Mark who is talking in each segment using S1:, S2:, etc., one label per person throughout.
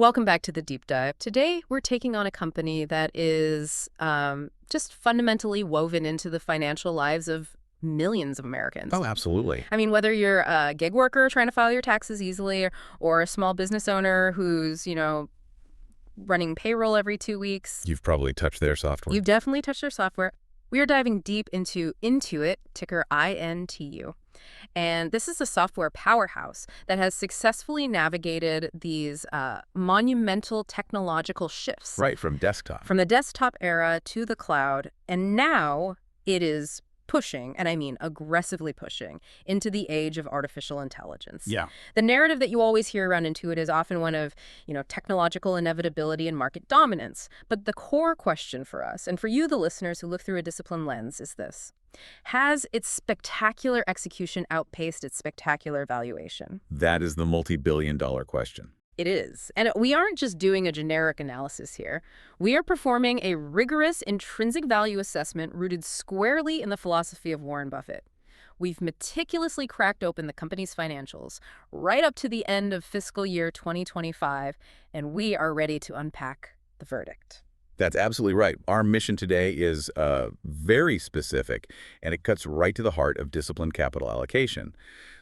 S1: Welcome back to the deep dive. Today, we're taking on a company that is just fundamentally woven into the financial lives of millions of Americans.
S2: Oh, absolutely.
S1: I mean, whether you're a gig worker trying to file your taxes easily or a small business owner who's, running payroll every 2 weeks.
S2: You've probably touched their software.
S1: You've definitely touched their software. We are diving deep into Intuit, ticker INTU. And this is a software powerhouse that has successfully navigated these monumental technological shifts.
S2: Right, from desktop.
S1: From the desktop era to the cloud. And now it is pushing, and I mean aggressively pushing, into the age of artificial intelligence.
S2: Yeah.
S1: The narrative that you always hear around Intuit is often one of, technological inevitability and market dominance. But the core question for us, and for you, the listeners who look through a disciplined lens, is this. Has its spectacular execution outpaced its spectacular valuation?
S2: That is the multi-billion-dollar question.
S1: It is. And we aren't just doing a generic analysis here. We are performing a rigorous intrinsic value assessment rooted squarely in the philosophy of Warren Buffett. We've meticulously cracked open the company's financials right up to the end of fiscal year 2025, and we are ready to unpack the verdict.
S2: That's absolutely right. Our mission today is very specific, and it cuts right to the heart of disciplined capital allocation.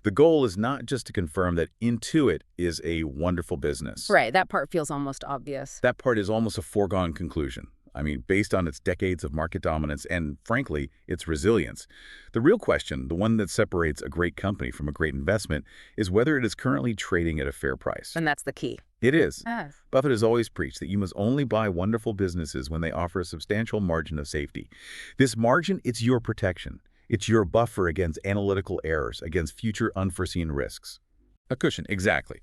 S2: The goal is not just to confirm that Intuit is a wonderful business.
S1: Right, that part feels almost obvious.
S2: That part is almost a foregone conclusion. I mean, based on its decades of market dominance and, frankly, its resilience. The real question, the one that separates a great company from a great investment, is whether it is currently trading at a fair price.
S1: And that's the key.
S2: It is.
S1: Yes.
S2: Buffett has always preached that you must only buy wonderful businesses when they offer a substantial margin of safety. This margin, it's your protection. It's your buffer against analytical errors, against future unforeseen risks. A cushion, exactly.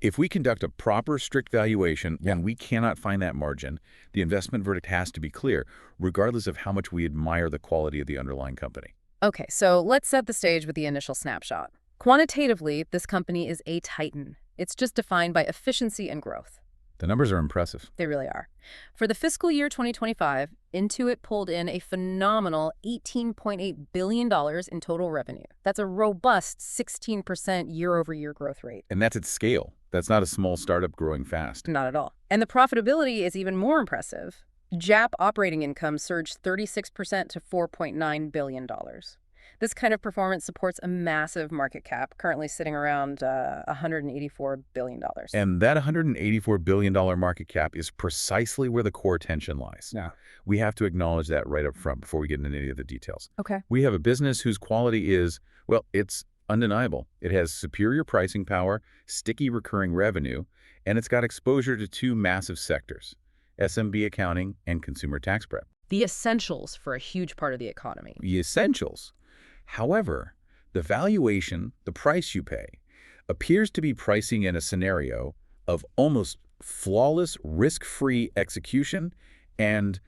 S2: If we conduct a proper, strict valuation and we cannot find that margin, the investment verdict has to be clear, regardless of how much we admire the quality of the underlying company.
S1: Okay, so let's set the stage with the initial snapshot. Quantitatively, this company is a titan. It's just defined by efficiency and growth.
S2: The numbers are impressive.
S1: They really are. For the fiscal year 2025, Intuit pulled in a phenomenal $18.8 billion in total revenue. That's a robust 16% year-over-year growth rate.
S2: And that's at scale. That's not a small startup growing fast.
S1: Not at all. And the profitability is even more impressive. GAAP operating income surged 36% to $4.9 billion. This kind of performance supports a massive market cap, currently sitting around $184 billion.
S2: And that $184 billion market cap is precisely where the core tension lies.
S1: Yeah.
S2: We have to acknowledge that right up front before we get into any of the details.
S1: Okay.
S2: We have a business whose quality is, well, it's undeniable. It has superior pricing power, sticky recurring revenue, and it's got exposure to two massive sectors, SMB accounting and consumer tax prep.
S1: The essentials for a huge part of the economy.
S2: The essentials. However, the valuation, the price you pay, appears to be pricing in a scenario of almost flawless, risk-free execution and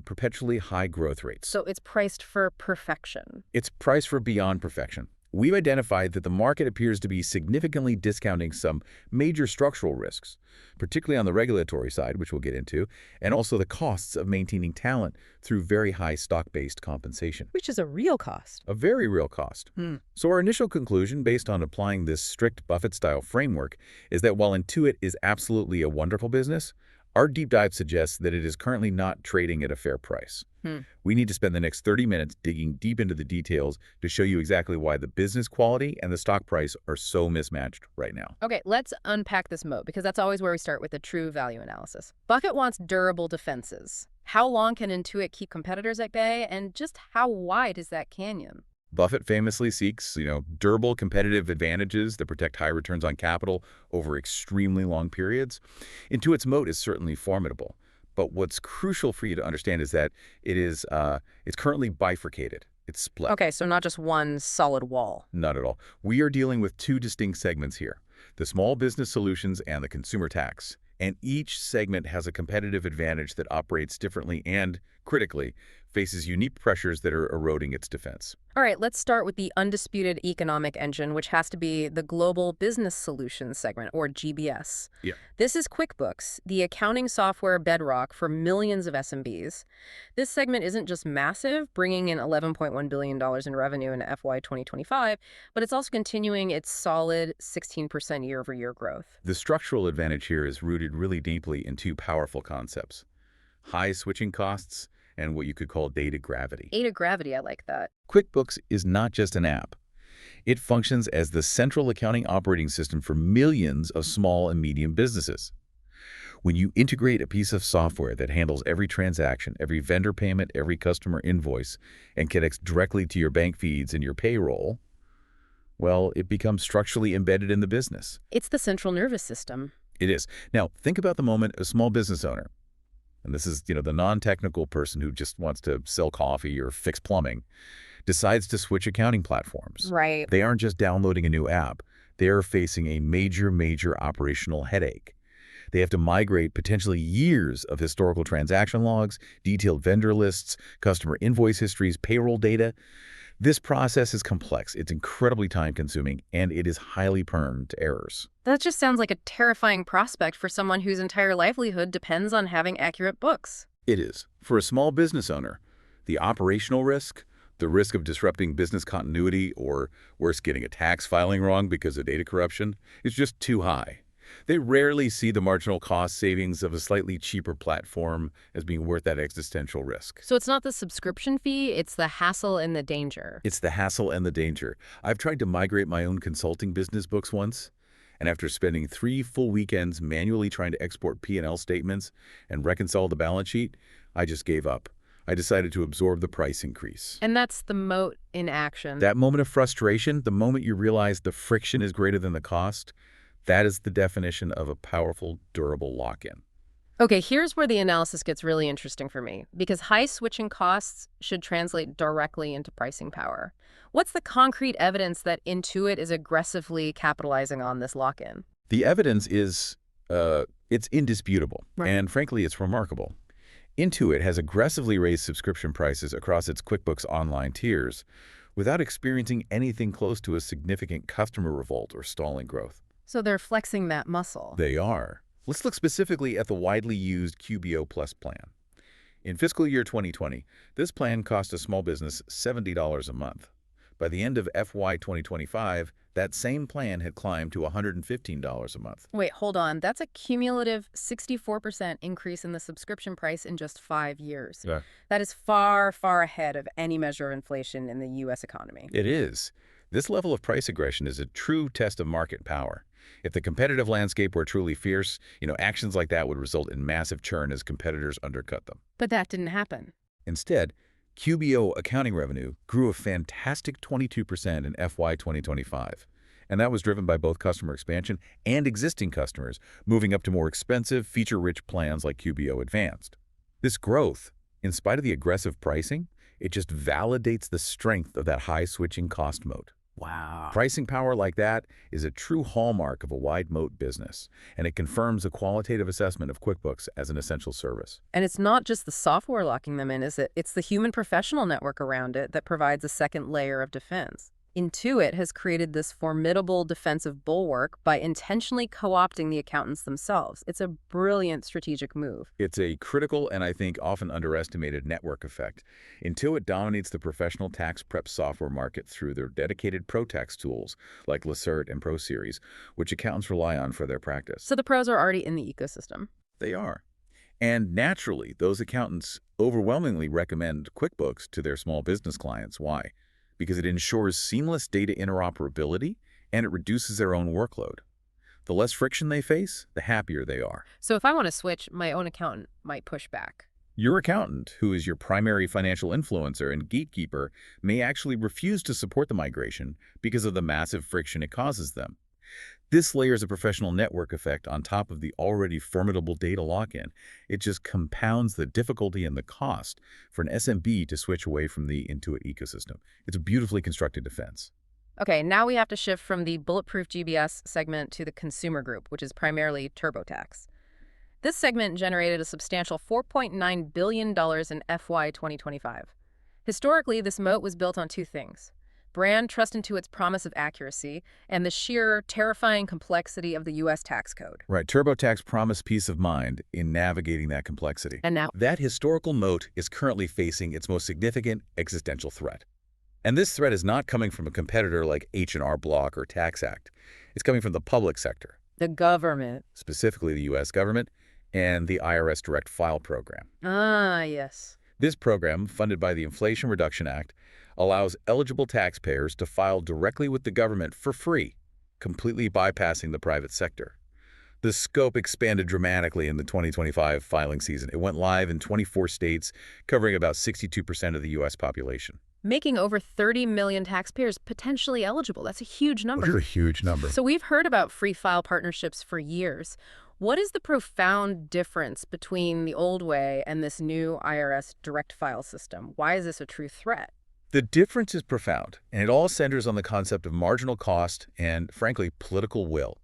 S2: perpetually high growth rates.
S1: So it's priced for perfection.
S2: It's priced for beyond perfection. We've identified that the market appears to be significantly discounting some major structural risks, particularly on the regulatory side, which we'll get into, and also the costs of maintaining talent through very high stock-based compensation.
S1: Which is a real cost.
S2: A very real cost. So our initial conclusion, based on applying this strict Buffett-style framework, is that while Intuit is absolutely a wonderful business, our deep dive suggests that it is currently not trading at a fair price. We need to spend the next 30 minutes digging deep into the details to show you exactly why the business quality and the stock price are so mismatched right now.
S1: Okay, let's unpack this moat, because that's always where we start with a true value analysis. Buffett wants durable defenses. How long can Intuit keep competitors at bay, and just how wide is that canyon?
S2: Buffett famously seeks, durable competitive advantages that protect high returns on capital over extremely long periods. Intuit's moat is certainly formidable. But what's crucial for you to understand is that it's currently bifurcated. It's split.
S1: Okay, so not just one solid wall.
S2: Not at all. We are dealing with two distinct segments here, the small business solutions and the consumer tax. And each segment has a competitive advantage that operates differently and, critically, faces unique pressures that are eroding its defense.
S1: All right, let's start with the undisputed economic engine, which has to be the Global Business Solutions segment, or GBS.
S2: Yeah.
S1: This is QuickBooks, the accounting software bedrock for millions of SMBs. This segment isn't just massive, bringing in $11.1 billion in revenue in FY 2025, but it's also continuing its solid 16% year-over-year growth.
S2: The structural advantage here is rooted really deeply in two powerful concepts: high switching costs and what you could call data gravity.
S1: Data gravity, I like that.
S2: QuickBooks is not just an app. It functions as the central accounting operating system for millions of small and medium businesses. When you integrate a piece of software that handles every transaction, every vendor payment, every customer invoice, and connects directly to your bank feeds and your payroll, well, it becomes structurally embedded in the business.
S1: It's the central nervous system.
S2: It is. Now, think about the moment a small business owner, and this is, the non-technical person who just wants to sell coffee or fix plumbing, decides to switch accounting platforms.
S1: Right.
S2: They aren't just downloading a new app. They are facing a major operational headache. They have to migrate potentially years of historical transaction logs, detailed vendor lists, customer invoice histories, payroll data. This process is complex, it's incredibly time-consuming, and it is highly prone to errors.
S1: That just sounds like a terrifying prospect for someone whose entire livelihood depends on having accurate books.
S2: It is. For a small business owner, the operational risk, the risk of disrupting business continuity, or worse, getting a tax filing wrong because of data corruption, is just too high. They rarely see the marginal cost savings of a slightly cheaper platform as being worth that existential risk.
S1: So it's not the subscription fee, it's the hassle and the danger.
S2: It's the hassle and the danger. I've tried to migrate my own consulting business books once, and after spending 3 full weekends manually trying to export P&L statements and reconcile the balance sheet, I just gave up. I decided to absorb the price increase.
S1: And that's the moat in action.
S2: That moment of frustration, the moment you realize the friction is greater than the cost, that is the definition of a powerful, durable lock-in.
S1: Okay, here's where the analysis gets really interesting for me, because high switching costs should translate directly into pricing power. What's the concrete evidence that Intuit is aggressively capitalizing on this lock-in?
S2: The evidence is, it's indisputable,
S1: Right.
S2: and frankly, it's remarkable. Intuit has aggressively raised subscription prices across its QuickBooks Online tiers without experiencing anything close to a significant customer revolt or stalling growth.
S1: So they're flexing that muscle.
S2: They are. Let's look specifically at the widely used QBO Plus plan. In fiscal year 2020, this plan cost a small business $70 a month. By the end of FY 2025, that same plan had climbed to $115 a month.
S1: Wait, hold on. That's a cumulative 64% increase in the subscription price in just 5 years.
S2: Yeah.
S1: That is far, far ahead of any measure of inflation in the U.S. economy.
S2: It is. This level of price aggression is a true test of market power. If the competitive landscape were truly fierce, actions like that would result in massive churn as competitors undercut them.
S1: But that didn't happen.
S2: Instead, QBO accounting revenue grew a fantastic 22% in FY 2025. And that was driven by both customer expansion and existing customers moving up to more expensive, feature-rich plans like QBO Advanced. This growth, in spite of the aggressive pricing, it just validates the strength of that high switching cost moat.
S1: Wow.
S2: Pricing power like that is a true hallmark of a wide moat business, and it confirms a qualitative assessment of QuickBooks as an essential service.
S1: And it's not just the software locking them in, is it? It's the human professional network around it that provides a second layer of defense. Intuit has created this formidable defensive bulwark by intentionally co-opting the accountants themselves. It's a brilliant strategic move.
S2: It's a critical and I think often underestimated network effect. Intuit dominates the professional tax prep software market through their dedicated pro tax tools like Lacert and ProSeries, which accountants rely on for their practice.
S1: So the pros are already in the ecosystem.
S2: They are. And naturally, those accountants overwhelmingly recommend QuickBooks to their small business clients. Why? Because it ensures seamless data interoperability and it reduces their own workload. The less friction they face, the happier they are.
S1: So if I want to switch, my own accountant might push back.
S2: Your accountant, who is your primary financial influencer and gatekeeper, may actually refuse to support the migration because of the massive friction it causes them. This layers a professional network effect on top of the already formidable data lock-in. It just compounds the difficulty and the cost for an SMB to switch away from the Intuit ecosystem. It's a beautifully constructed defense.
S1: Okay, now we have to shift from the bulletproof GBS segment to the consumer group, which is primarily TurboTax. This segment generated a substantial $4.9 billion in FY 2025. Historically, this moat was built on two things: brand trust into its promise of accuracy, and the sheer, terrifying complexity of the U.S. tax code.
S2: Right, TurboTax promised peace of mind in navigating that complexity.
S1: And now,
S2: That historical moat is currently facing its most significant existential threat. And this threat is not coming from a competitor like H&R Block or TaxAct. It's coming from the public sector,
S1: the government.
S2: specifically the U.S. government and the IRS Direct File Program.
S1: Ah, yes.
S2: This program, funded by the Inflation Reduction Act, allows eligible taxpayers to file directly with the government for free, completely bypassing the private sector. The scope expanded dramatically in the 2025 filing season. It went live in 24 states, covering about 62% of the U.S. population.
S1: Making over 30 million taxpayers potentially eligible. That's a huge number.
S2: That's a huge number.
S1: So we've heard about free file partnerships for years. What is the profound difference between the old way and this new IRS direct file system? Why is this a true threat?
S2: The difference is profound, and it all centers on the concept of marginal cost and, frankly, political will.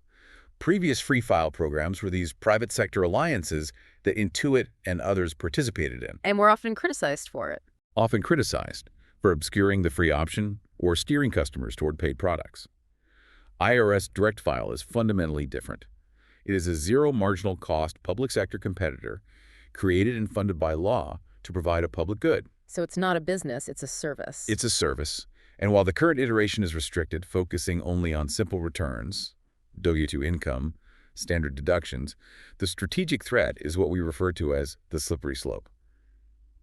S2: Previous free file programs were these private sector alliances that Intuit and others participated in.
S1: And we're often criticized for it.
S2: Often criticized for obscuring the free option or steering customers toward paid products. IRS Direct File is fundamentally different. It is a zero marginal cost public sector competitor created and funded by law to provide a public good.
S1: So it's not a business, it's a service.
S2: It's a service. And while the current iteration is restricted, focusing only on simple returns, W-2 income, standard deductions, the strategic threat is what we refer to as the slippery slope.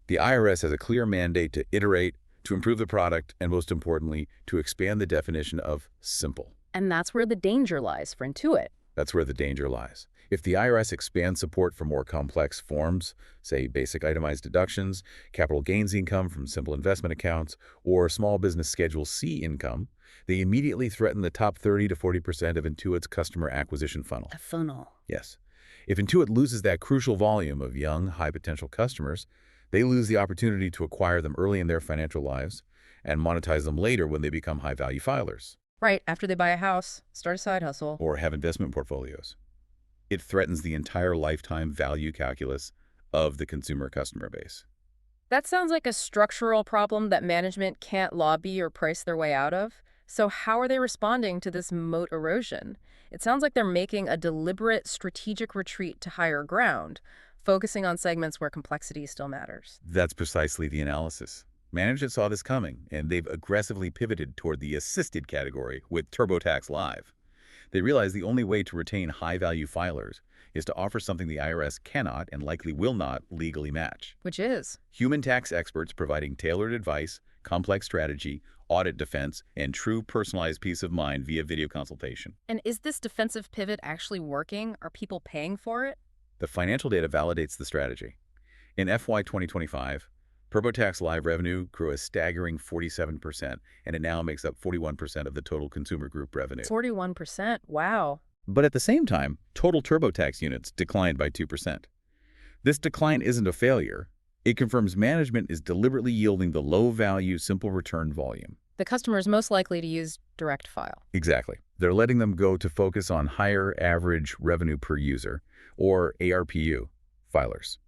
S2: The IRS has a clear mandate to iterate, to improve the product, and most importantly, to expand the definition of simple.
S1: And that's where the danger lies for Intuit.
S2: That's where the danger lies. If the IRS expands support for more complex forms, say basic itemized deductions, capital gains income from simple investment accounts, or small business Schedule C income, they immediately threaten the top 30 to 40% of Intuit's customer acquisition funnel.
S1: A funnel.
S2: Yes. If Intuit loses that crucial volume of young, high-potential customers, they lose the opportunity to acquire them early in their financial lives and monetize them later when they become high-value filers.
S1: Right, after they buy a house, start a side hustle.
S2: Or have investment portfolios. It threatens the entire lifetime value calculus of the consumer customer base.
S1: That sounds like a structural problem that management can't lobby or price their way out of. So how are they responding to this moat erosion? It sounds like they're making a deliberate strategic retreat to higher ground, focusing on segments where complexity still matters.
S2: That's precisely the analysis. Management saw this coming, and they've aggressively pivoted toward the assisted category with TurboTax Live. They realize the only way to retain high-value filers is to offer something the IRS cannot and likely will not legally match.
S1: Which is?
S2: Human tax experts providing tailored advice, complex strategy, audit defense, and true personalized peace of mind via video consultation.
S1: And is this defensive pivot actually working? Are people paying for it?
S2: The financial data validates the strategy. In FY 2025, TurboTax Live revenue grew a staggering 47%, and it now makes up 41% of the total consumer group revenue.
S1: 41%? Wow.
S2: But at the same time, total TurboTax units declined by 2%. This decline isn't a failure. It confirms management is deliberately yielding the low-value, simple return volume.
S1: The customer is most likely to use direct file.
S2: Exactly. They're letting them go to focus on higher average revenue per user, or ARPU, filers.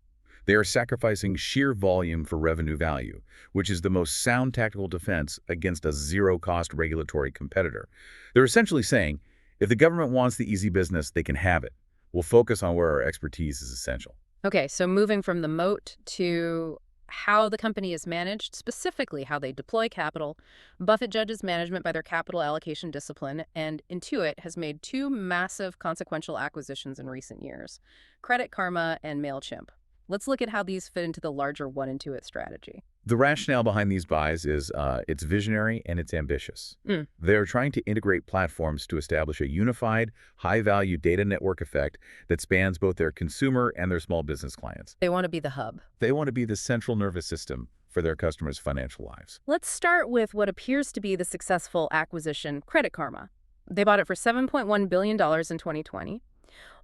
S2: They are sacrificing sheer volume for revenue value, which is the most sound tactical defense against a zero-cost regulatory competitor. They're essentially saying, if the government wants the easy business, they can have it. We'll focus on where our expertise is essential.
S1: Okay, so moving from the moat to how the company is managed, specifically how they deploy capital, Buffett judges management by their capital allocation discipline, and Intuit has made two massive consequential acquisitions in recent years, Credit Karma and MailChimp. Let's look at how these fit into the larger One Intuit strategy.
S2: The rationale behind these buys is it's visionary and it's ambitious. They're trying to integrate platforms to establish a unified, high-value data network effect that spans both their consumer and their small business clients.
S1: They want to be the hub.
S2: They want to be the central nervous system for their customers' financial lives.
S1: Let's start with what appears to be the successful acquisition, Credit Karma. They bought it for $7.1 billion in 2020.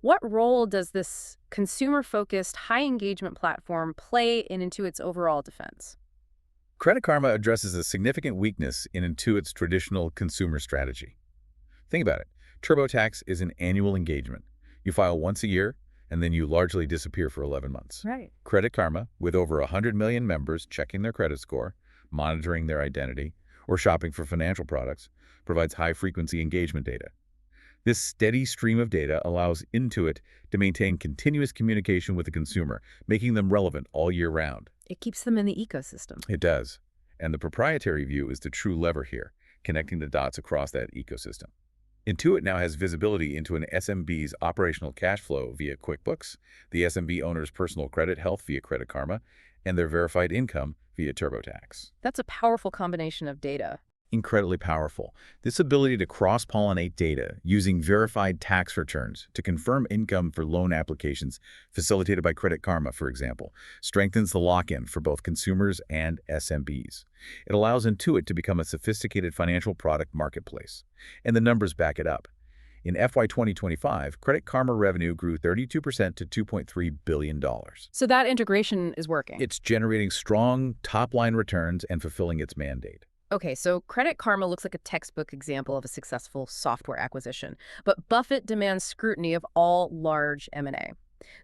S1: What role does this consumer-focused, high-engagement platform play in Intuit's overall defense?
S2: Credit Karma addresses a significant weakness in Intuit's traditional consumer strategy. Think about it. TurboTax is an annual engagement. You file once a year, and then you largely disappear for 11 months.
S1: Right.
S2: Credit Karma, with over 100 million members checking their credit score, monitoring their identity, or shopping for financial products, provides high-frequency engagement data. This steady stream of data allows Intuit to maintain continuous communication with the consumer, making them relevant all year round.
S1: It keeps them in the ecosystem.
S2: It does. And the proprietary view is the true lever here, connecting the dots across that ecosystem. Intuit now has visibility into an SMB's operational cash flow via QuickBooks, the SMB owner's personal credit health via Credit Karma, and their verified income via TurboTax.
S1: That's a powerful combination of data.
S2: Incredibly powerful. This ability to cross-pollinate data using verified tax returns to confirm income for loan applications facilitated by Credit Karma, for example, strengthens the lock-in for both consumers and SMBs. It allows Intuit to become a sophisticated financial product marketplace. And the numbers back it up. In FY 2025, Credit Karma revenue grew 32% to $2.3 billion.
S1: So that integration is working.
S2: It's generating strong top-line returns and fulfilling its mandate.
S1: Okay, so Credit Karma looks like a textbook example of a successful software acquisition, but Buffett demands scrutiny of all large M&A.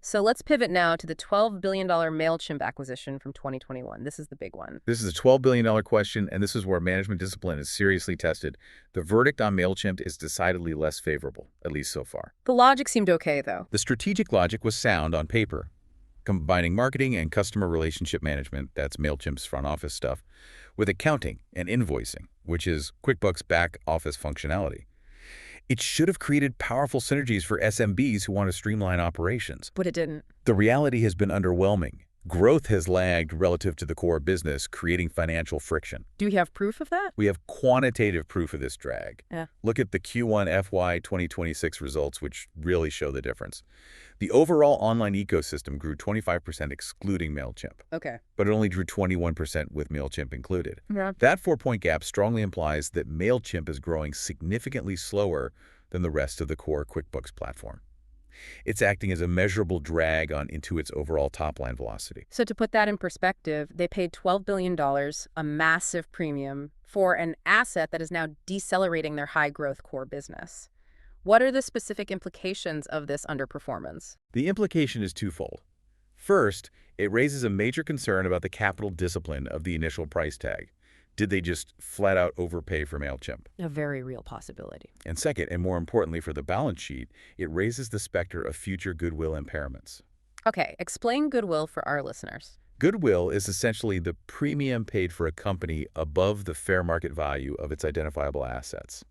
S1: So let's pivot now to the $12 billion MailChimp acquisition from 2021. This is the big one.
S2: This is a $12 billion question, and this is where management discipline is seriously tested. The verdict on MailChimp is decidedly less favorable, at least so far.
S1: The logic seemed okay, though.
S2: The strategic logic was sound on paper, combining marketing and customer relationship management, that's MailChimp's front office stuff, with accounting and invoicing, which is QuickBooks back office functionality. It should have created powerful synergies for SMBs who want to streamline operations.
S1: But it didn't.
S2: The reality has been underwhelming. Growth has lagged relative to the core business, creating financial friction.
S1: Do we have proof of that?
S2: We have quantitative proof of this drag.
S1: Yeah.
S2: Look at the Q1 FY 2026 results, which really show the difference. The overall online ecosystem grew 25% excluding MailChimp.
S1: Okay.
S2: But it only grew 21% with MailChimp included.
S1: Yeah.
S2: That 4-point gap strongly implies that MailChimp is growing significantly slower than the rest of the core QuickBooks platform. It's acting as a measurable drag on Intuit's overall top-line velocity.
S1: So to put that in perspective, they paid $12 billion, a massive premium, for an asset that is now decelerating their high-growth core business. What are the specific implications of this underperformance?
S2: The implication is twofold. First, it raises a major concern about the capital discipline of the initial price tag. Did they just flat out overpay for MailChimp?
S1: A very real possibility.
S2: And second, and more importantly for the balance sheet, it raises the specter of future goodwill impairments.
S1: Okay, explain goodwill for our listeners.
S2: Goodwill is essentially the premium paid for a company above the fair market value of its identifiable assets.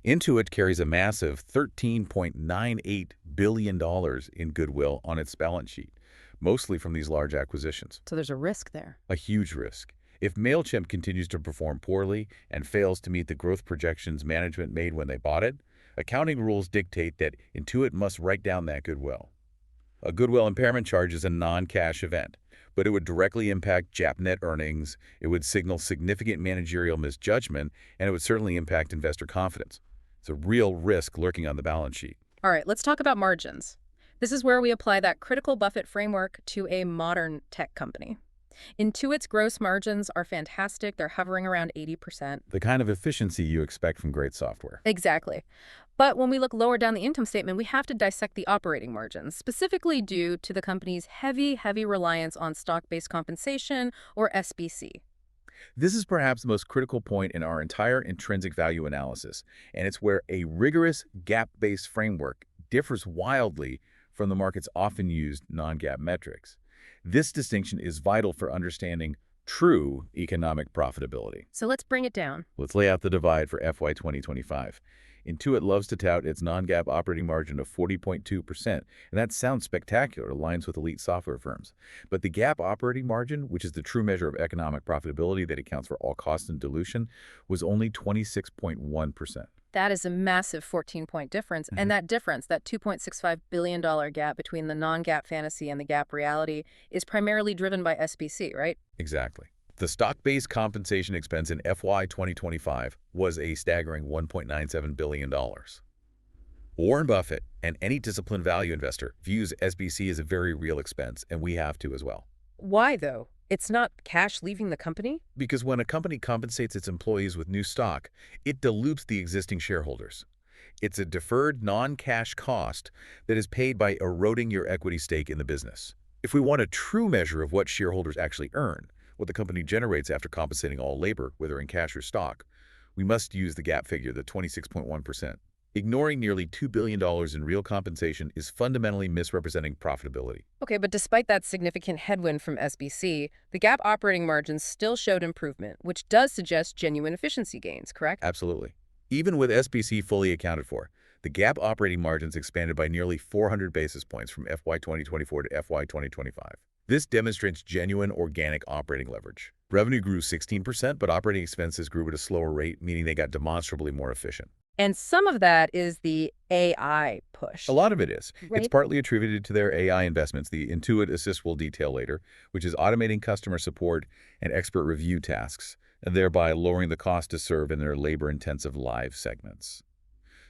S2: Intuit carries a massive $13.98 billion in goodwill on its balance sheet, mostly from these large acquisitions.
S1: So there's a risk there.
S2: A huge risk. If MailChimp continues to perform poorly and fails to meet the growth projections management made when they bought it, accounting rules dictate that Intuit must write down that goodwill. A goodwill impairment charge is a non-cash event, but it would directly impact GAAP net earnings, it would signal significant managerial misjudgment, and it would certainly impact investor confidence. It's a real risk lurking on the balance sheet.
S1: All right, let's talk about margins. This is where we apply that critical Buffett framework to a modern tech company. Intuit's gross margins are fantastic. They're hovering around 80%.
S2: The kind of efficiency you expect from great software.
S1: Exactly. But when we look lower down the income statement, we have to dissect the operating margins, specifically due to the company's heavy reliance on stock-based compensation, or SBC.
S2: This is perhaps the most critical point in our entire intrinsic value analysis, and it's where a rigorous GAAP-based framework differs wildly from the market's often used non-GAAP metrics. This distinction is vital for understanding true economic profitability.
S1: So let's bring it down.
S2: Let's lay out the divide for FY 2025. Intuit loves to tout its non-GAAP operating margin of 40.2%, and that sounds spectacular, aligns with elite software firms. But the GAAP operating margin, which is the true measure of economic profitability that accounts for all costs and dilution, was only 26.1%.
S1: That is a massive 14-point difference. And that difference, that $2.65 billion gap between the non-GAAP fantasy and the GAAP reality, is primarily driven by SBC, right?
S2: Exactly. The stock-based compensation expense in FY 2025 was a staggering $1.97 billion. Warren Buffett and any disciplined value investor views SBC as a very real expense, and we have to as well.
S1: Why, though? It's not cash leaving the company?
S2: Because when a company compensates its employees with new stock, it dilutes the existing shareholders. It's a deferred non-cash cost that is paid by eroding your equity stake in the business. If we want a true measure of what shareholders actually earn, what the company generates after compensating all labor, whether in cash or stock, we must use the GAAP figure, the 26.1%. Ignoring nearly $2 billion in real compensation is fundamentally misrepresenting profitability.
S1: Okay, but despite that significant headwind from SBC, the GAAP operating margins still showed improvement, which does suggest genuine efficiency gains, correct?
S2: Absolutely. Even with SBC fully accounted for, the GAAP operating margins expanded by nearly 400 basis points from FY 2024 to FY 2025. This demonstrates genuine organic operating leverage. Revenue grew 16%, but operating expenses grew at a slower rate, meaning they got demonstrably more efficient.
S1: And some of that is the AI push.
S2: A lot of it is.
S1: Right.
S2: It's partly attributed to their AI investments, the Intuit Assist we'll detail later, which is automating customer support and expert review tasks, and thereby lowering the cost to serve in their labor-intensive live segments.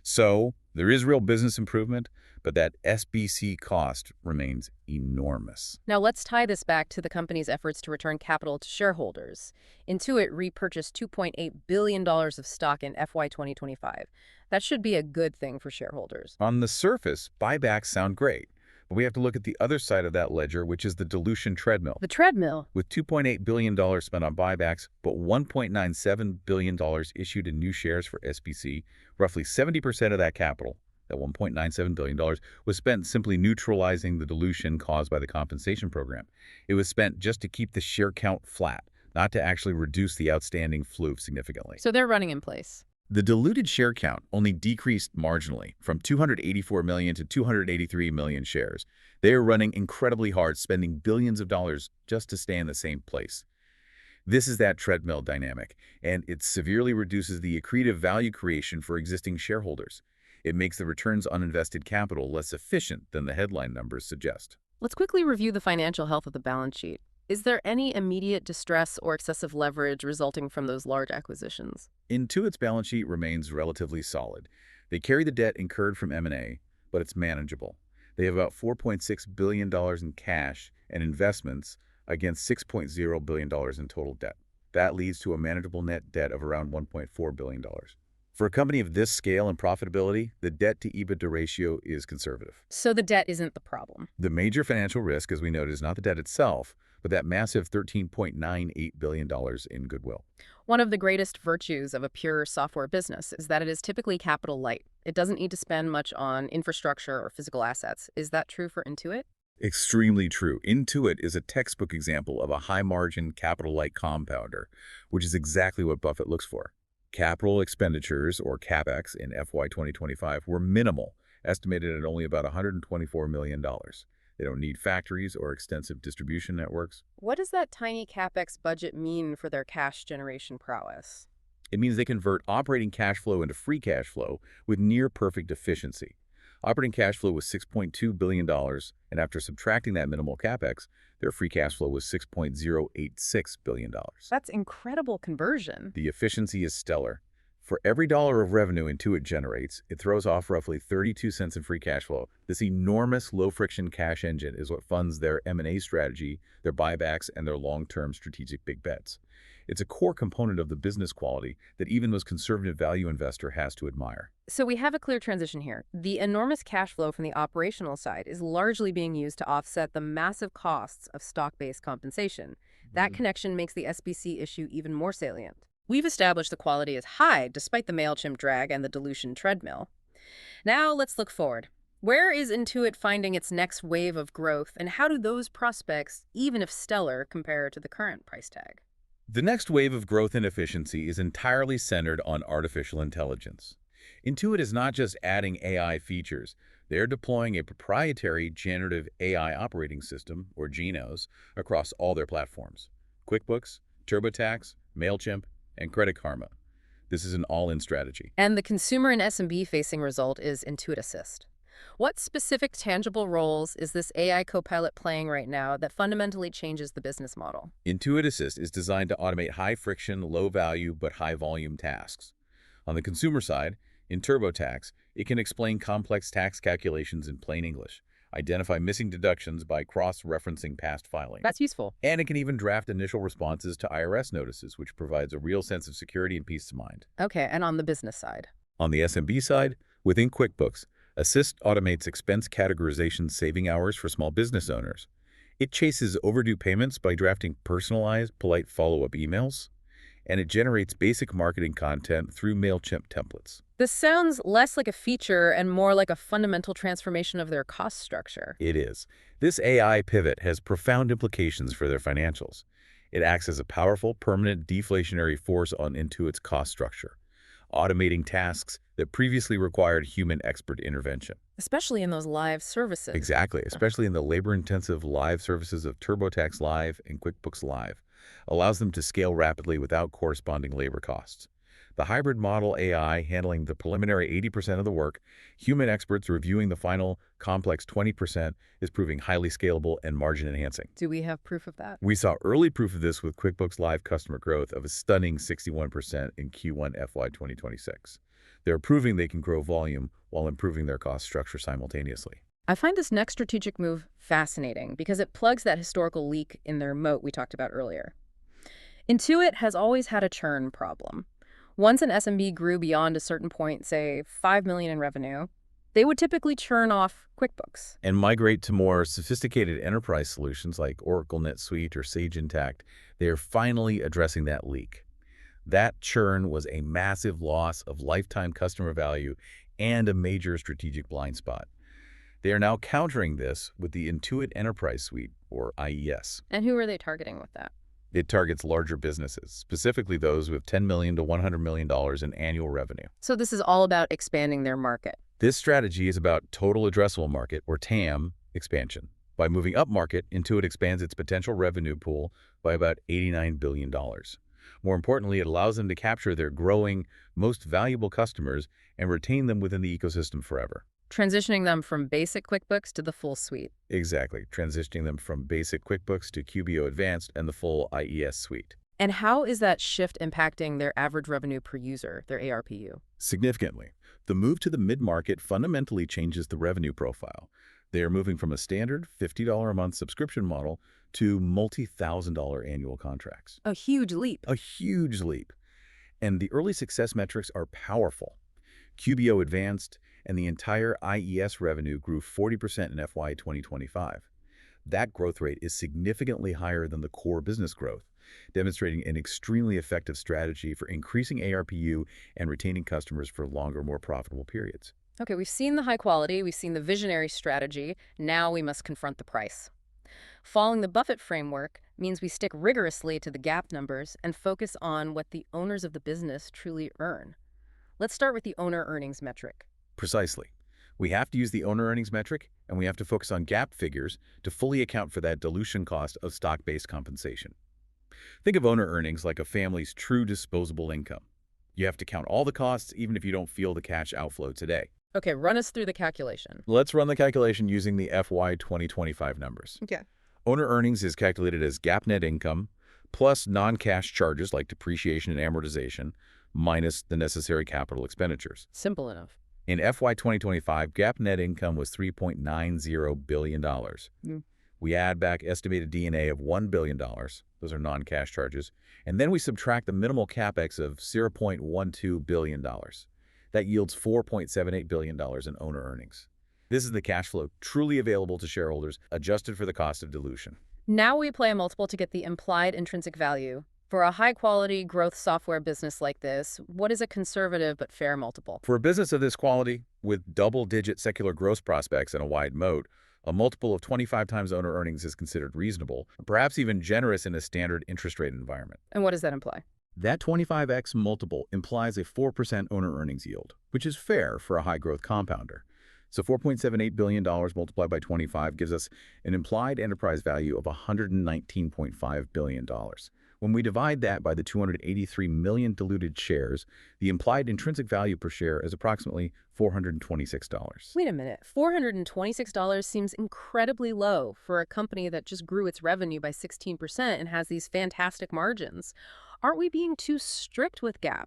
S2: So, there is real business improvement, but that SBC cost remains enormous.
S1: Now let's tie this back to the company's efforts to return capital to shareholders. Intuit repurchased $2.8 billion of stock in FY 2025. That should be a good thing for shareholders.
S2: On the surface, buybacks sound great, but we have to look at the other side of that ledger, which is the dilution treadmill.
S1: The treadmill?
S2: With $2.8 billion spent on buybacks, but $1.97 billion issued in new shares for SBC, roughly 70% of that capital, that $1.97 billion, was spent simply neutralizing the dilution caused by the compensation program. It was spent just to keep the share count flat, not to actually reduce the outstanding floof significantly.
S1: So they're running in place.
S2: The diluted share count only decreased marginally from 284 million to 283 million shares. They are running incredibly hard, spending billions of dollars just to stay in the same place. This is that treadmill dynamic, and it severely reduces the accretive value creation for existing shareholders. It makes the returns on invested capital less efficient than the headline numbers suggest.
S1: Let's quickly review the financial health of the balance sheet. Is there any immediate distress or excessive leverage resulting from those large acquisitions?
S2: Intuit's balance sheet remains relatively solid. They carry the debt incurred from M&A, but it's manageable. They have about $4.6 billion in cash and investments against $6.0 billion in total debt. That leads to a manageable net debt of around $1.4 billion. For a company of this scale and profitability, the debt-to-EBITDA ratio is conservative.
S1: So the debt isn't the problem.
S2: The major financial risk, as we noted, is not the debt itself, but that massive $13.98 billion in goodwill.
S1: One of the greatest virtues of a pure software business is that it is typically capital light. It doesn't need to spend much on infrastructure or physical assets. Is that true for Intuit?
S2: Extremely true. Intuit is a textbook example of a high-margin, capital-light compounder, which is exactly what Buffett looks for. Capital expenditures, or CapEx, in FY 2025 were minimal, estimated at only about $124 million. They don't need factories or extensive distribution networks.
S1: What does that tiny CapEx budget mean for their cash generation prowess?
S2: It means they convert operating cash flow into free cash flow with near-perfect efficiency. Operating cash flow was $6.2 billion, and after subtracting that minimal CapEx, their free cash flow was $6.086 billion.
S1: That's incredible conversion.
S2: The efficiency is stellar. For every dollar of revenue Intuit generates, it throws off roughly 32 cents in free cash flow. This enormous low-friction cash engine is what funds their M&A strategy, their buybacks, and their long-term strategic big bets. It's a core component of the business quality that even the most conservative value investor has to admire.
S1: So we have a clear transition here. The enormous cash flow from the operational side is largely being used to offset the massive costs of stock-based compensation. That connection makes the SBC issue even more salient. We've established the quality is high despite the MailChimp drag and the dilution treadmill. Now let's look forward. Where is Intuit finding its next wave of growth, and how do those prospects, even if stellar, compare to the current price tag?
S2: The next wave of growth and efficiency is entirely centered on artificial intelligence. Intuit is not just adding AI features. They're deploying a proprietary generative AI operating system, or GENOS, across all their platforms: QuickBooks, TurboTax, MailChimp, and Credit Karma. This is an all-in strategy.
S1: And the consumer and SMB-facing result is Intuit Assist. What specific tangible roles is this AI copilot playing right now that fundamentally changes the business model?
S2: Intuit Assist is designed to automate high-friction, low-value, but high-volume tasks. On the consumer side, in TurboTax, it can explain complex tax calculations in plain English, identify missing deductions by cross-referencing past filings.
S1: That's useful.
S2: And it can even draft initial responses to IRS notices, which provides a real sense of security and peace of mind.
S1: Okay, and on the business side?
S2: On the SMB side, Within QuickBooks, Assist automates expense categorization, saving hours for small business owners. It chases overdue payments by drafting personalized, polite follow-up emails, and it generates basic marketing content through MailChimp templates.
S1: This sounds less like a feature and more like a fundamental transformation of their cost structure.
S2: It is. This AI pivot has profound implications for their financials. It acts as a powerful, permanent deflationary force on Intuit's cost structure, automating tasks that previously required human expert intervention.
S1: Especially in those live services.
S2: Exactly, especially in the labor-intensive live services of TurboTax Live and QuickBooks Live, allows them to scale rapidly without corresponding labor costs. The hybrid model AI handling the preliminary 80% of the work, human experts reviewing the final complex 20% is proving highly scalable and margin-enhancing.
S1: Do we have proof of that?
S2: We saw early proof of this with QuickBooks Live customer growth of a stunning 61% in Q1 FY 2026. They're proving they can grow volume while improving their cost structure simultaneously.
S1: I find this next strategic move fascinating because it plugs that historical leak in their moat we talked about earlier. Intuit has always had a churn problem. Once an SMB grew beyond a certain point, say $5 million in revenue, they would typically churn off QuickBooks
S2: and migrate to more sophisticated enterprise solutions like Oracle NetSuite or Sage Intacct. They are finally addressing that leak. That churn was a massive loss of lifetime customer value and a major strategic blind spot. They are now countering this with the Intuit Enterprise Suite, or IES.
S1: And who are they targeting with that?
S2: It targets larger businesses, specifically those with $10 million to $100 million in annual revenue.
S1: So this is all about expanding their market.
S2: This strategy is about total addressable market, or TAM, expansion. By moving upmarket, Intuit expands its potential revenue pool by about $89 billion. More importantly, it allows them to capture their growing, most valuable customers and retain them within the ecosystem forever.
S1: Transitioning them from basic QuickBooks to the full suite.
S2: Exactly, transitioning them from basic QuickBooks to QBO Advanced and the full IES suite.
S1: And how is that shift impacting their average revenue per user, their ARPU?
S2: Significantly. The move to the mid-market fundamentally changes the revenue profile. They are moving from a standard $50 a month subscription model to multi-$1,000 annual contracts.
S1: A huge leap.
S2: A huge leap. And the early success metrics are powerful. QBO Advanced and the entire IES revenue grew 40% in FY 2025. That growth rate is significantly higher than the core business growth, demonstrating an extremely effective strategy for increasing ARPU and retaining customers for longer, more profitable periods.
S1: Okay, we've seen the high quality, we've seen the visionary strategy, now we must confront the price. Following the Buffett framework means we stick rigorously to the GAAP numbers and focus on what the owners of the business truly earn. Let's start with the owner earnings metric.
S2: Precisely. We have to use the owner earnings metric, and we have to focus on GAAP figures to fully account for that dilution cost of stock-based compensation. Think of owner earnings like a family's true disposable income. You have to count all the costs even if you don't feel the cash outflow today.
S1: Okay, run us through the calculation.
S2: Let's run the calculation using the FY 2025 numbers.
S1: Okay.
S2: Owner earnings is calculated as GAAP net income plus non-cash charges like depreciation and amortization minus the necessary capital expenditures.
S1: Simple enough.
S2: In FY 2025, GAAP net income was $3.90 billion. We add back estimated D&A of $1 billion. Those are non-cash charges. And then we subtract the minimal CapEx of $0.12 billion. That yields $4.78 billion in owner earnings. This is the cash flow truly available to shareholders, adjusted for the cost of dilution.
S1: Now we apply a multiple to get the implied intrinsic value. For a high-quality growth software business like this, what is a conservative but fair multiple?
S2: For a business of this quality, with double-digit secular growth prospects and a wide moat, a multiple of 25 times owner earnings is considered reasonable, perhaps even generous in a standard interest rate environment.
S1: And what does that imply?
S2: That 25x multiple implies a 4% owner earnings yield, which is fair for a high-growth compounder. So $4.78 billion multiplied by 25 gives us an implied enterprise value of $119.5 billion. When we divide that by the 283 million diluted shares, the implied intrinsic value per share is approximately $426.
S1: Wait a minute. $426 seems incredibly low for a company that just grew its revenue by 16% and has these fantastic margins. Aren't we being too strict with GAAP?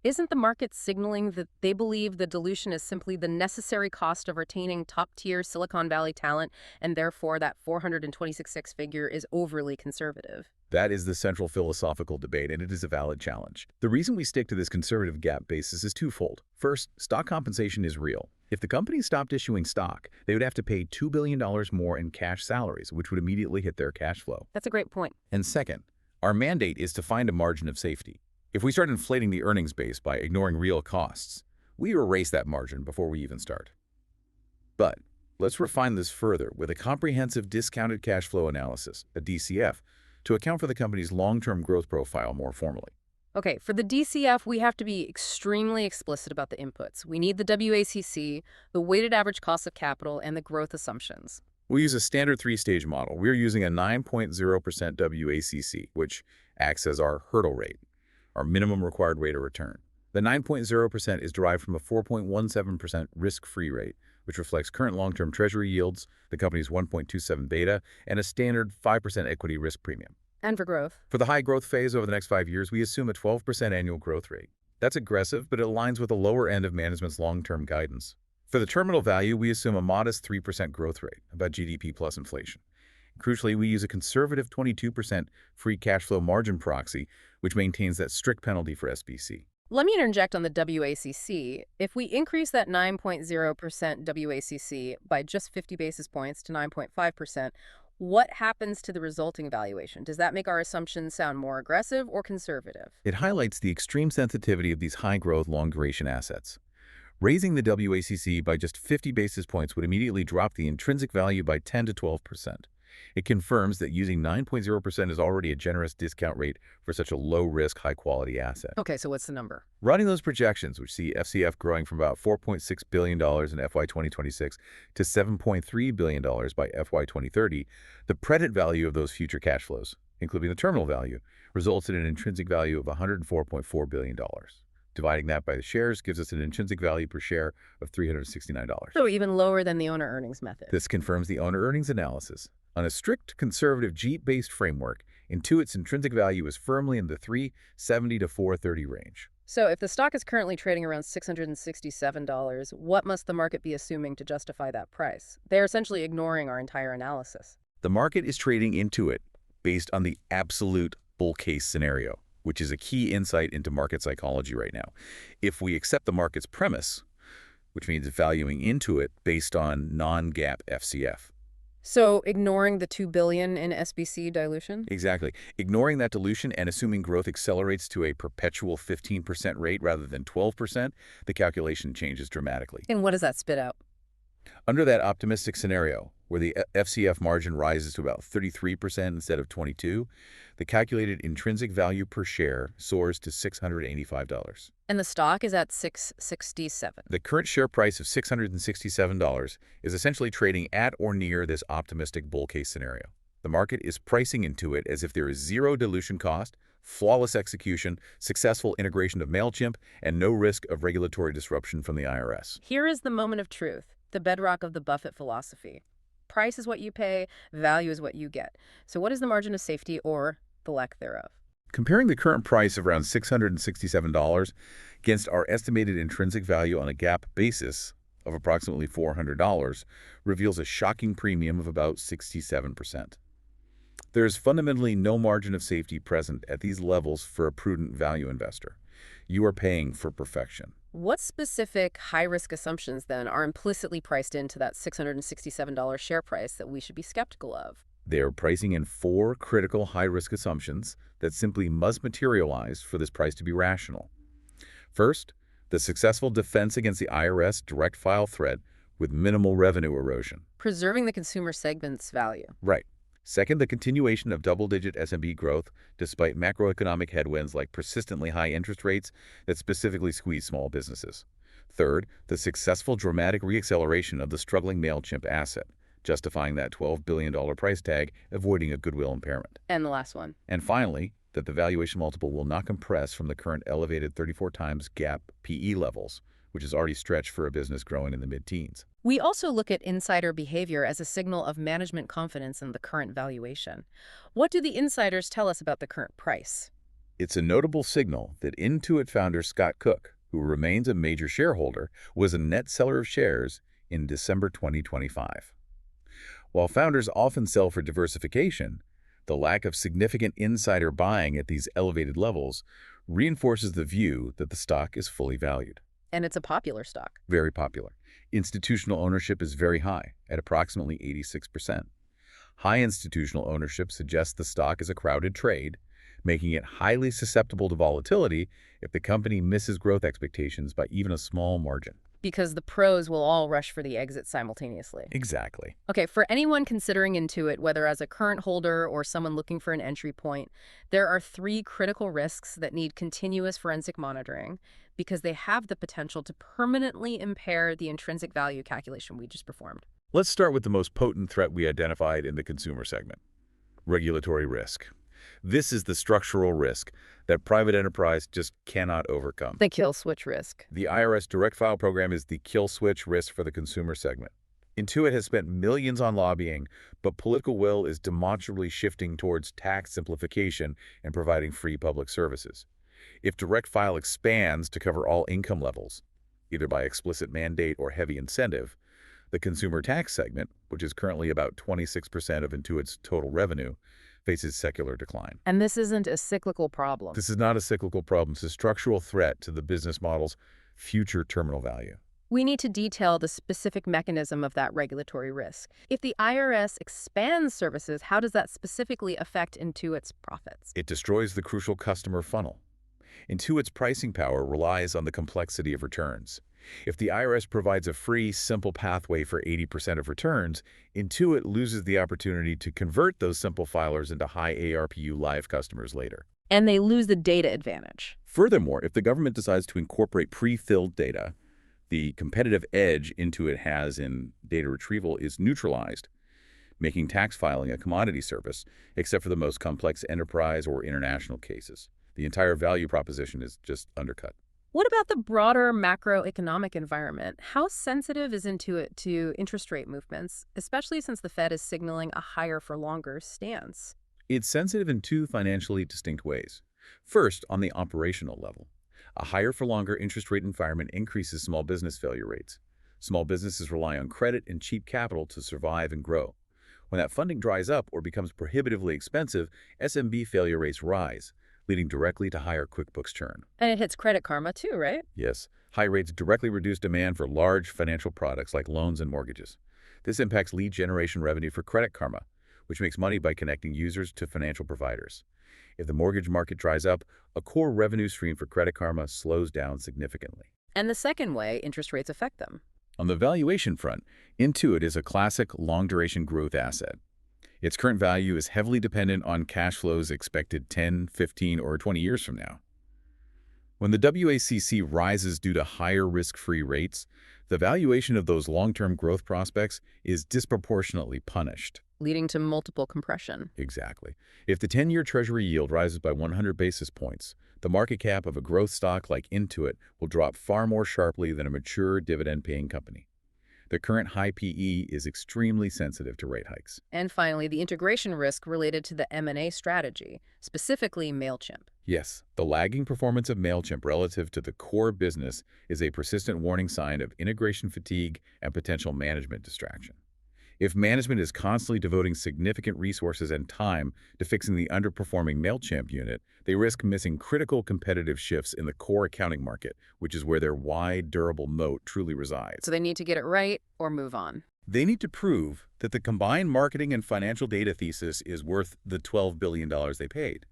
S1: Isn't the market signaling that they believe the dilution is simply the necessary cost of retaining top-tier Silicon Valley talent, and therefore that 426 figure is overly conservative?
S2: That is the central philosophical debate, and it is a valid challenge. The reason we stick to this conservative gap basis is twofold. First, stock compensation is real. If the company stopped issuing stock, they would have to pay $2 billion more in cash salaries, which would immediately hit their cash flow.
S1: That's a great point.
S2: And second, our mandate is to find a margin of safety. If we start inflating the earnings base by ignoring real costs, we erase that margin before we even start. But let's refine this further with a comprehensive discounted cash flow analysis, a DCF, to account for the company's long-term growth profile more formally.
S1: Okay, for the DCF, we have to be extremely explicit about the inputs. We need the WACC, the weighted average cost of capital, and the growth assumptions.
S2: We use a standard three-stage model. We're using a 9.0% WACC, which acts as our hurdle rate, our minimum required rate of return. The 9.0% is derived from a 4.17% risk-free rate, which reflects current long-term treasury yields, the company's 1.27 beta, and a standard 5% equity risk premium.
S1: And for growth?
S2: For the high growth phase over the next 5 years, we assume a 12% annual growth rate. That's aggressive, but it aligns with the lower end of management's long-term guidance. For the terminal value, we assume a modest 3% growth rate, about GDP plus inflation. Crucially, we use a conservative 22% free cash flow margin proxy, which maintains that strict penalty for SBC.
S1: Let me interject on the WACC. If we increase that 9.0% WACC by just 50 basis points to 9.5%, what happens to the resulting valuation? Does that make our assumptions sound more aggressive or conservative?
S2: It highlights the extreme sensitivity of these high-growth, long-duration assets. Raising the WACC by just 50 basis points would immediately drop the intrinsic value by 10 to 12%. It confirms that using 9.0% is already a generous discount rate for such a low-risk, high-quality asset.
S1: Okay, so what's the number?
S2: Running those projections, which see FCF growing from about $4.6 billion in FY 2026 to $7.3 billion by FY 2030, the present value of those future cash flows, including the terminal value, results in an intrinsic value of $104.4 billion. Dividing that by the shares gives us an intrinsic value per share of $369.
S1: So even lower than the owner earnings method.
S2: This confirms the owner earnings analysis. On a strict conservative GEAT-based framework, Intuit's intrinsic value is firmly in the $370 to $430 range.
S1: So if the stock is currently trading around $667, what must the market be assuming to justify that price? They're essentially ignoring our entire analysis.
S2: The market is trading Intuit based on the absolute bull case scenario, which is a key insight into market psychology right now. If we accept the market's premise, which means valuing Intuit based on non-GAAP FCF.
S1: So ignoring the $2 billion in SBC dilution?
S2: Exactly. Ignoring that dilution and assuming growth accelerates to a perpetual 15% rate rather than 12%, the calculation changes dramatically.
S1: And what does that spit out?
S2: Under that optimistic scenario, where the FCF margin rises to about 33% instead of 22%, the calculated intrinsic value per share soars to $685.
S1: And the stock is at $667.
S2: The current share price of $667 is essentially trading at or near this optimistic bull case scenario. The market is pricing into it as if there is zero dilution cost, flawless execution, successful integration of MailChimp, and no risk of regulatory disruption from the IRS.
S1: Here is the moment of truth, the bedrock of the Buffett philosophy. Price is what you pay, value is what you get. So what is the margin of safety or the lack thereof?
S2: Comparing the current price of around $667 against our estimated intrinsic value on a GAAP basis of approximately $400 reveals a shocking premium of about 67%. There is fundamentally no margin of safety present at these levels for a prudent value investor. You are paying for perfection.
S1: What specific high-risk assumptions, then, are implicitly priced into that $667 share price that we should be skeptical of?
S2: They are pricing in 4 critical high-risk assumptions that simply must materialize for this price to be rational. First, the successful defense against the IRS direct file threat with minimal revenue erosion.
S1: Preserving the consumer segment's value.
S2: Right. Second, the continuation of double-digit SMB growth despite macroeconomic headwinds like persistently high interest rates that specifically squeeze small businesses. Third, the successful dramatic reacceleration of the struggling MailChimp asset, justifying that $12 billion price tag, avoiding a goodwill impairment.
S1: And the last one.
S2: And finally, that the valuation multiple will not compress from the current elevated 34 times GAAP PE levels, which is already stretched for a business growing in the mid-teens.
S1: We also look at insider behavior as a signal of management confidence in the current valuation. What do the insiders tell us about the current price?
S2: It's a notable signal that Intuit founder Scott Cook, who remains a major shareholder, was a net seller of shares in December 2025. While founders often sell for diversification, the lack of significant insider buying at these elevated levels reinforces the view that the stock is fully valued.
S1: And it's a popular stock.
S2: Very popular. Institutional ownership is very high, at approximately 86%. High institutional ownership suggests the stock is a crowded trade, making it highly susceptible to volatility if the company misses growth expectations by even a small margin.
S1: Because the pros will all rush for the exit simultaneously.
S2: Exactly.
S1: Okay, for anyone considering Intuit, whether as a current holder or someone looking for an entry point, there are 3 critical risks that need continuous forensic monitoring because they have the potential to permanently impair the intrinsic value calculation we just performed.
S2: Let's start with the most potent threat we identified in the consumer segment: regulatory risk. This is the structural risk that private enterprise just cannot overcome.
S1: The kill switch risk.
S2: The IRS direct file program is the kill switch risk for the consumer segment. Intuit has spent millions on lobbying, but political will is demonstrably shifting towards tax simplification and providing free public services. If direct file expands to cover all income levels, either by explicit mandate or heavy incentive, the consumer tax segment, which is currently about 26% of Intuit's total revenue, faces secular decline.
S1: And this isn't a cyclical problem.
S2: This is not a cyclical problem. It's a structural threat to the business model's future terminal value.
S1: We need to detail the specific mechanism of that regulatory risk. If the IRS expands services, how does that specifically affect Intuit's profits?
S2: It destroys the crucial customer funnel. Intuit's pricing power relies on the complexity of returns. If the IRS provides a free, simple pathway for 80% of returns, Intuit loses the opportunity to convert those simple filers into high ARPU live customers later.
S1: And they lose the data advantage.
S2: Furthermore, if the government decides to incorporate pre-filled data, the competitive edge Intuit has in data retrieval is neutralized, making tax filing a commodity service, except for the most complex enterprise or international cases. The entire value proposition is just undercut.
S1: What about the broader macroeconomic environment? How sensitive is Intuit to interest rate movements, especially since the Fed is signaling a higher for longer stance?
S2: It's sensitive in 2 financially distinct ways. First, on the operational level. A higher for longer interest rate environment increases small business failure rates. Small businesses rely on credit and cheap capital to survive and grow. When that funding dries up or becomes prohibitively expensive, SMB failure rates rise, leading directly to higher QuickBooks churn.
S1: And it hits Credit Karma too, right?
S2: Yes. High rates directly reduce demand for large financial products like loans and mortgages. This impacts lead generation revenue for Credit Karma, which makes money by connecting users to financial providers. If the mortgage market dries up, a core revenue stream for Credit Karma slows down significantly.
S1: And the second way interest rates affect them.
S2: On the valuation front, Intuit is a classic long-duration growth asset. Its current value is heavily dependent on cash flows expected 10, 15, or 20 years from now. When the WACC rises due to higher risk-free rates, the valuation of those long-term growth prospects is disproportionately punished.
S1: Leading to multiple compression.
S2: Exactly. If the 10-year Treasury yield rises by 100 basis points, the market cap of a growth stock like Intuit will drop far more sharply than a mature dividend-paying company. The current high PE is extremely sensitive to rate hikes.
S1: And finally, the integration risk related to the M&A strategy, specifically MailChimp.
S2: Yes, the lagging performance of MailChimp relative to the core business is a persistent warning sign of integration fatigue and potential management distraction. If management is constantly devoting significant resources and time to fixing the underperforming MailChimp unit, they risk missing critical competitive shifts in the core accounting market, which is where their wide, durable moat truly resides.
S1: So they need to get it right or move on.
S2: They need to prove that the combined marketing and financial data thesis is worth the $12 billion they paid.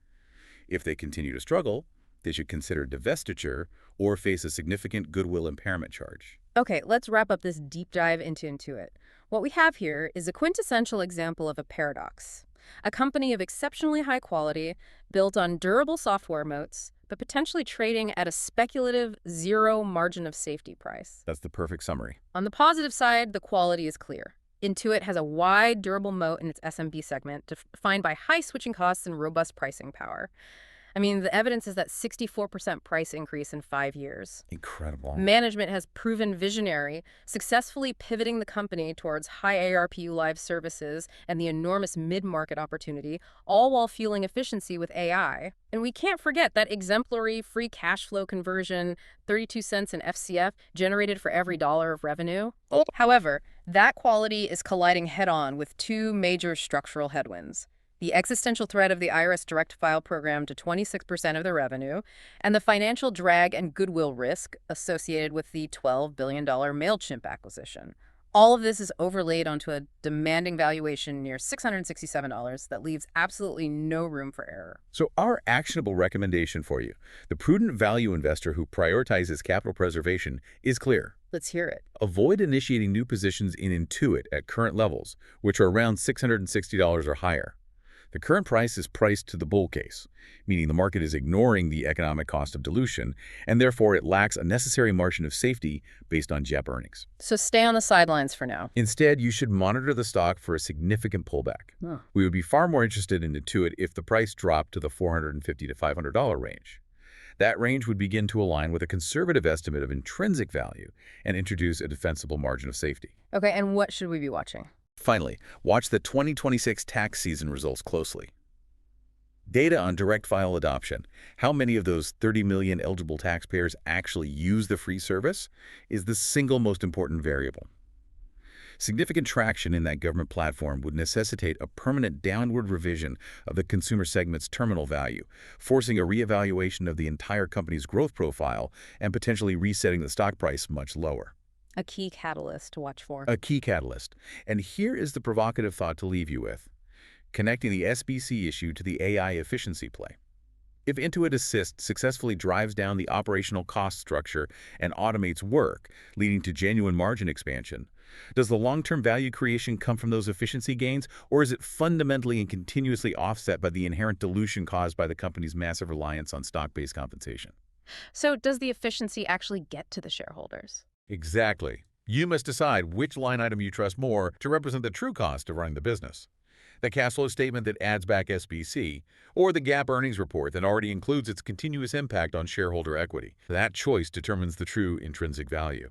S2: If they continue to struggle, they should consider divestiture or face a significant goodwill impairment charge.
S1: Okay, let's wrap up this deep dive into Intuit. What we have here is a quintessential example of a paradox. A company of exceptionally high quality, built on durable software moats, but potentially trading at a speculative zero margin of safety price.
S2: That's the perfect summary.
S1: On the positive side, the quality is clear. Intuit has a wide, durable moat in its SMB segment, defined by high switching costs and robust pricing power. I mean, the evidence is that 64% price increase in 5 years.
S2: Incredible.
S1: Management has proven visionary, successfully pivoting the company towards high ARPU live services and the enormous mid-market opportunity, all while fueling efficiency with AI. And we can't forget that exemplary free cash flow conversion, 32 cents in FCF, generated for every dollar of revenue. However, that quality is colliding head-on with two major structural headwinds: the existential threat of the IRS direct file program to 26% of the revenue, and the financial drag and goodwill risk associated with the $12 billion MailChimp acquisition. All of this is overlaid onto a demanding valuation near $667 that leaves absolutely no room for error.
S2: So our actionable recommendation for you, the prudent value investor who prioritizes capital preservation, is clear.
S1: Let's hear it.
S2: Avoid initiating new positions in Intuit at current levels, which are around $660 or higher. The current price is priced to the bull case, meaning the market is ignoring the economic cost of dilution, and therefore it lacks a necessary margin of safety based on GAAP earnings.
S1: So stay on the sidelines for now.
S2: Instead, you should monitor the stock for a significant pullback.
S1: Oh.
S2: We would be far more interested in Intuit if the price dropped to the $450 to $500 range. That range would begin to align with a conservative estimate of intrinsic value and introduce a defensible margin of safety.
S1: Okay, and what should we be watching?
S2: Finally, watch the 2026 tax season results closely. Data on direct file adoption, how many of those 30 million eligible taxpayers actually use the free service, is the single most important variable. Significant traction in that government platform would necessitate a permanent downward revision of the consumer segment's terminal value, forcing a reevaluation of the entire company's growth profile and potentially resetting the stock price much lower.
S1: A key catalyst to watch for.
S2: A key catalyst. And here is the provocative thought to leave you with: connecting the SBC issue to the AI efficiency play. If Intuit Assist successfully drives down the operational cost structure and automates work, leading to genuine margin expansion, does the long-term value creation come from those efficiency gains, or is it fundamentally and continuously offset by the inherent dilution caused by the company's massive reliance on stock-based compensation?
S1: So does the efficiency actually get to the shareholders?
S2: Exactly. You must decide which line item you trust more to represent the true cost of running the business: the cash flow statement that adds back SBC, or the GAAP earnings report that already includes its continuous impact on shareholder equity. That choice determines the true intrinsic value.